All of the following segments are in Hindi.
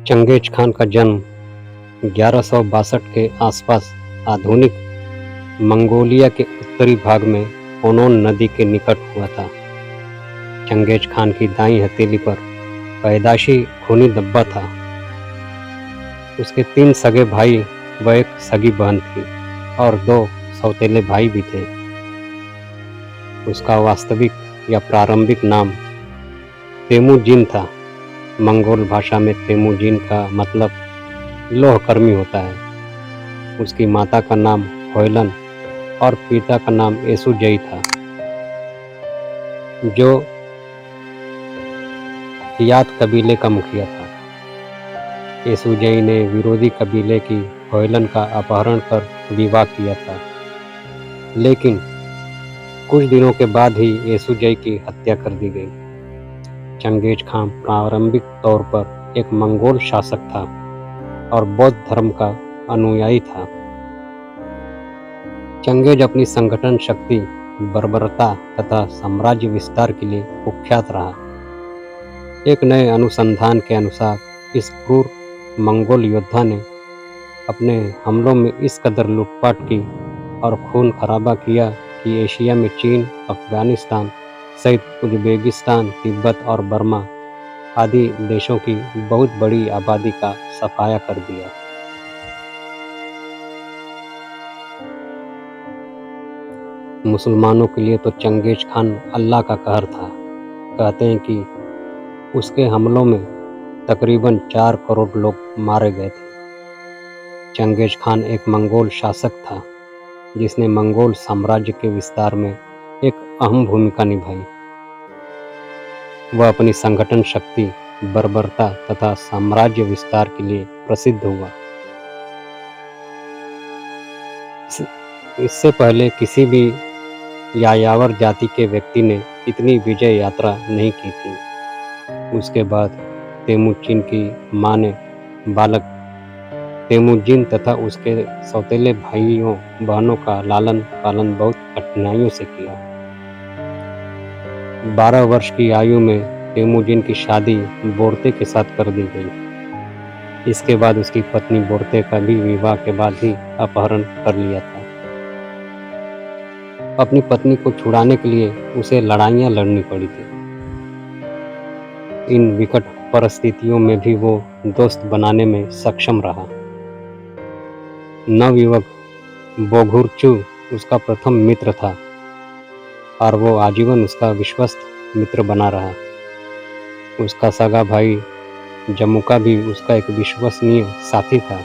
चंगेज खान का जन्म 1162 के आसपास आधुनिक मंगोलिया के उत्तरी भाग में ओनोन नदी के निकट हुआ था। चंगेज खान की दाईं हथेली पर पैदाइशी खूनी धब्बा था। उसके 3 सगे भाई व एक सगी बहन थी और 2 सौतेले भाई भी थे। उसका वास्तविक या प्रारंभिक नाम तेमुजिन था। मंगोल भाषा में तेमुजिन का मतलब लौहकर्मी होता है। उसकी माता का नाम होयलन और पिता का नाम एसुजई था, जो हियात कबीले का मुखिया था। एसुजई ने विरोधी कबीले की होयलन का अपहरण कर विवाह किया था, लेकिन कुछ दिनों के बाद ही एसुजई की हत्या कर दी गई। चंगेज खान प्रारंभिक तौर पर एक मंगोल शासक था और बौद्ध धर्म का अनुयायी था। चंगेज अपनी संगठन शक्ति, बर्बरता तथा साम्राज्य विस्तार के लिए कुख्यात रहा। एक नए अनुसंधान के अनुसार इस क्रूर मंगोल योद्धा ने अपने हमलों में इस कदर लूटपाट की और खून खराबा किया कि एशिया में चीन, अफगानिस्तान सहित उज़्बेकिस्तान, तिब्बत और बर्मा आदि देशों की बहुत बड़ी आबादी का सफाया कर दिया। मुसलमानों के लिए तो चंगेज खान अल्लाह का कहर था। कहते हैं कि उसके हमलों में तकरीबन 4 करोड़ लोग मारे गए थे। चंगेज खान एक मंगोल शासक था जिसने मंगोल साम्राज्य के विस्तार में एक अहम भूमिका निभाई। वह अपनी संगठन शक्ति, बर्बरता तथा साम्राज्य विस्तार के लिए प्रसिद्ध हुआ। इससे पहले किसी भी यायावर जाति के व्यक्ति ने इतनी विजय यात्रा नहीं की थी। उसके बाद तेमुजिन की मां ने बालक तेमुजिन तथा उसके सौतेले भाइयों बहनों का लालन पालन बहुत कठिनाइयों से किया। 12 वर्ष की आयु में तेमुजिन की शादी बोरते के साथ कर दी गई। इसके बाद उसकी पत्नी बोरते का भी विवाह के बाद ही अपहरण कर लिया था। अपनी पत्नी को छुड़ाने के लिए उसे लड़ाइयां लड़नी पड़ी थी। इन विकट परिस्थितियों में भी वो दोस्त बनाने में सक्षम रहा। नवयुवक बोघुरचू उसका प्रथम मित्र था और वो आजीवन उसका विश्वस्त मित्र बना रहा। उसका सगा भाई जमुका भी उसका एक विश्वसनीय साथी था।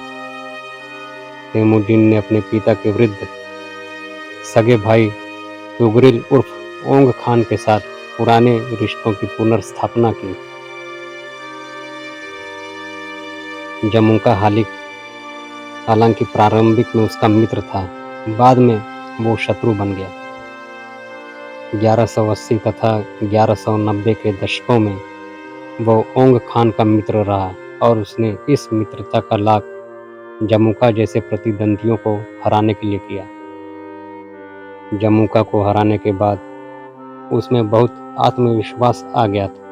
तेमुजिन ने अपने पिता के वृद्ध सगे भाई तुगरिल उर्फ ओंग खान के साथ पुराने रिश्तों की पुनर्स्थापना की। जमुका हालांकि प्रारंभिक में उसका मित्र था, बाद में वो शत्रु बन गया। 1180 तथा 1190 के दशकों में वो ओंग खान का मित्र रहा और उसने इस मित्रता का लाभ जमुका जैसे प्रतिद्वंदियों को हराने के लिए किया। जमुका को हराने के बाद उसमें बहुत आत्मविश्वास आ गया था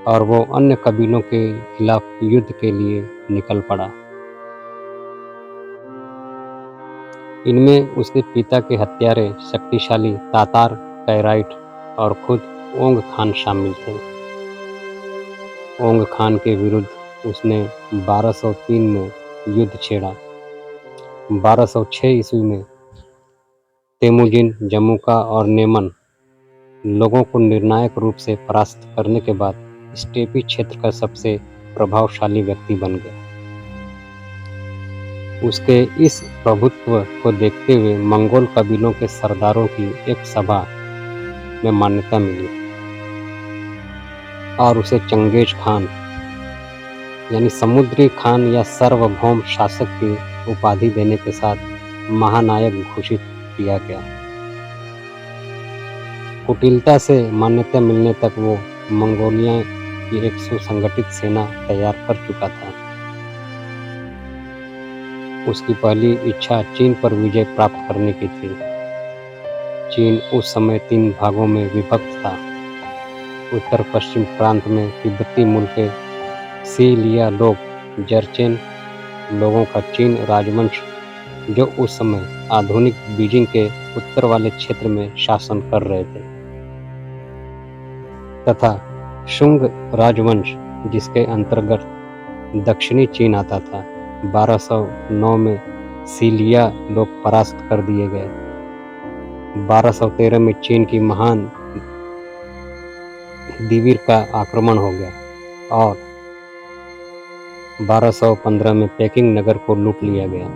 और वो अन्य कबीलों के खिलाफ युद्ध के लिए निकल पड़ा। इनमें उसके पिता के हत्यारे शक्तिशाली तातार कैराइट और खुद ओंग खान शामिल थे। ओंग खान के विरुद्ध उसने 1203 में युद्ध छेड़ा। 1206 ईस्वी में तेमुजिन, जमुका और नेमन लोगों को निर्णायक रूप से परास्त करने के बाद स्टेपी क्षेत्र का सबसे प्रभावशाली व्यक्ति बन गया। उसके इस प्रभुत्व को देखते हुए मंगोल कबीलों के सरदारों की एक सभा में मान्यता मिली और उसे चंगेज खान यानी समुद्री खान या सार्वभौम शासक की उपाधि देने के साथ महानायक घोषित किया गया। कुटिलता से मान्यता मिलने तक वो मंगोलिया की एक सुसंगठित सेना तैयार कर चुका था। उसकी पहली इच्छा चीन पर विजय प्राप्त करने की थी। चीन उस समय 3 भागों में विभक्त था। उत्तर पश्चिम प्रांत में तिब्बती मूल के सी लिया लोग जर्चेन लोगों का चीन राजवंश जो उस समय आधुनिक बीजिंग के उत्तर वाले क्षेत्र में शासन कर रहे थे, तथा शुंग राजवंश जिसके अंतर्गत दक्षिणी चीन आता था। 1209 में सीलिया लोग परास्त कर दिए गए। 1213 में चीन की महान दिवीर का आक्रमण हो गया और 1215 में पेकिंग नगर को लूट लिया गया।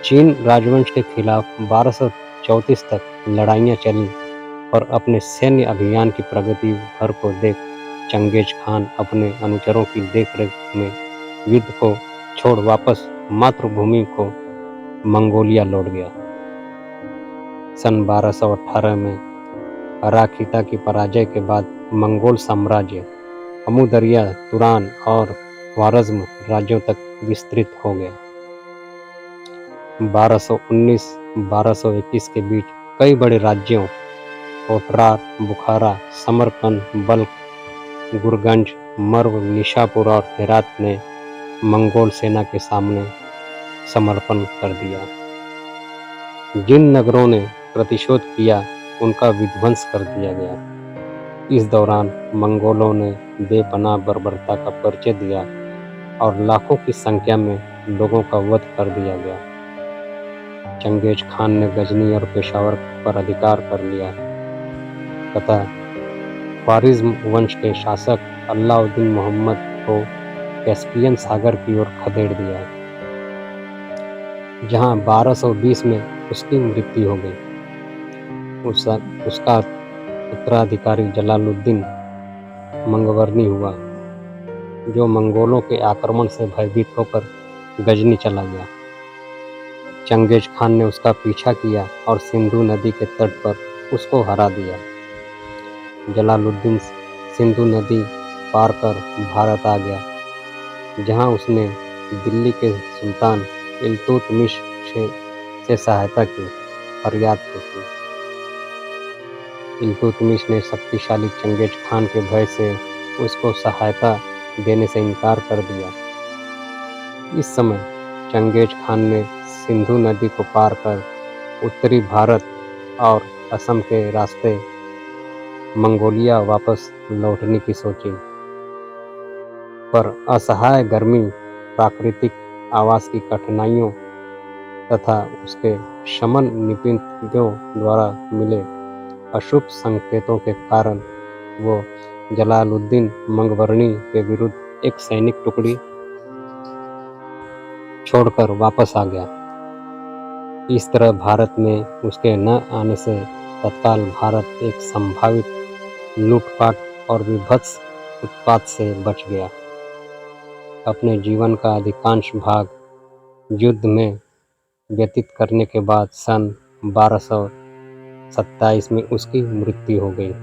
चीन राजवंश के खिलाफ 1234 तक लड़ाइयाँ चलीं और अपने सैन्य अभियान की प्रगति भर को देख चंगेज खान अपने अनुचरों की देखरेख में युद्ध को छोड़ वापस मातृभूमि को मंगोलिया लौट गया। सन 1218 में अराखीता की पराजय के बाद मंगोल साम्राज्य अमुदरिया, तुरान और ख्वारज़्म राज्यों तक विस्तृत हो गया। 1219-1221 के बीच कई बड़े राज्यों ओटरार, बुखारा, समरकंद, बल्ख, गुरगंज, मर्व, निशापुर और हेरात ने मंगोल सेना के सामने समर्पण कर दिया। जिन नगरों ने प्रतिशोध किया उनका विध्वंस कर दिया गया। इस दौरान मंगोलों ने बेपनाह बर्बरता का परिचय दिया और लाखों की संख्या में लोगों का वध कर दिया गया। चंगेज खान ने गजनी और पेशावर पर अधिकार कर लिया तथा ख्वारिज़्म वंश के शासक अलाउद्दीन मोहम्मद को कैस्पियन सागर की ओर खदेड़ दिया, जहां 1220 में उसकी मृत्यु हो गई। उसका उत्तराधिकारी जलालुद्दीन मंगवर्नी हुआ, जो मंगोलों के आक्रमण से भयभीत होकर गजनी चला गया। चंगेज खान ने उसका पीछा किया और सिंधु नदी के तट पर उसको हरा दिया। जलालुद्दीन सिंधु नदी पार कर भारत आ गया, जहां उसने दिल्ली के सुल्तान इल्तुतमिश से सहायता की फरियाद की। इल्तुतमिश ने शक्तिशाली चंगेज खान के भय से उसको सहायता देने से इनकार कर दिया। इस समय चंगेज खान ने सिंधु नदी को पार कर उत्तरी भारत और असम के रास्ते मंगोलिया वापस लौटने की सोची, पर असहाय गर्मी, प्राकृतिक आवास की कठिनाइयों तथा उसके शमन निपुणों द्वारा मिले अशुभ संकेतों के कारण वो जलालुद्दीन मंगवर्नी के विरुद्ध एक सैनिक टुकड़ी छोड़कर वापस आ गया। इस तरह भारत में उसके न आने से तत्काल भारत एक संभावित लूटपाट और विभत्स उत्पात से बच गया। अपने जीवन का अधिकांश भाग युद्ध में व्यतीत करने के बाद सन 1227 में उसकी मृत्यु हो गई।